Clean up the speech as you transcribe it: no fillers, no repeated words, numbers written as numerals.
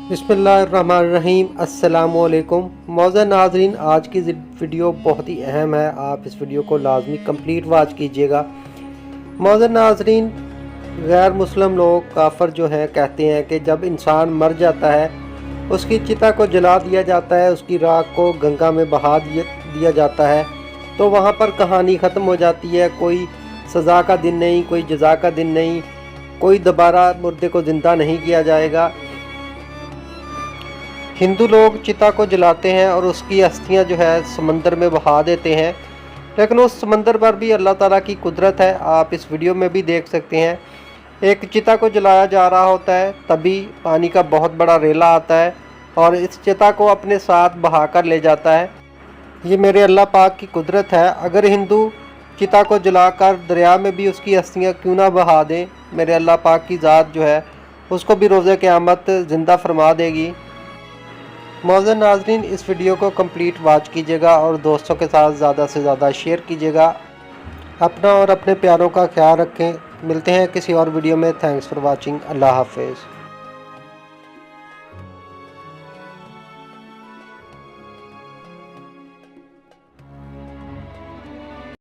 बिस्मिल्लाहिर्रहमानिर्रहीम अस्सलामुअलैकुम। मौज़ूद नाज़रीन, आज की वीडियो बहुत ही अहम है। आप इस वीडियो को लाजमी कंप्लीट वॉच कीजिएगा। मौज़ूद नाज़रीन, गैर मुस्लिम लोग काफ़र जो हैं कहते हैं कि जब इंसान मर जाता है उसकी चिता को जला दिया जाता है, उसकी राख को गंगा में बहा दिया जाता है, तो वहाँ पर कहानी ख़त्म हो जाती है। कोई सज़ा का दिन नहीं, कोई जज़ा का दिन नहीं, कोई दोबारा मुर्दे को ज़िंदा नहीं किया जाएगा। हिंदू लोग चिता को जलाते हैं और उसकी अस्थियां जो है समंदर में बहा देते हैं, लेकिन उस समंदर पर भी अल्लाह ताला की कुदरत है। आप इस वीडियो में भी देख सकते हैं, एक चिता को जलाया जा रहा होता है, तभी पानी का बहुत बड़ा रेला आता है और इस चिता को अपने साथ बहा कर ले जाता है। ये मेरे अल्लाह पाक की कुदरत है। अगर हिंदू चिता को जलाकर दरिया में भी उसकी अस्थियाँ क्यों ना बहा दें, मेरे अल्लाह पाक की ज़ात जो है उसको भी रोज़े क़यामत ज़िंदा फरमा देगी। मौज़ूद नाज़रीन, इस वीडियो को कंप्लीट वॉच कीजिएगा और दोस्तों के साथ ज़्यादा से ज़्यादा शेयर कीजिएगा। अपना और अपने प्यारों का ख्याल रखें। मिलते हैं किसी और वीडियो में। Thanks for watching. अल्लाह हाफ़िज़।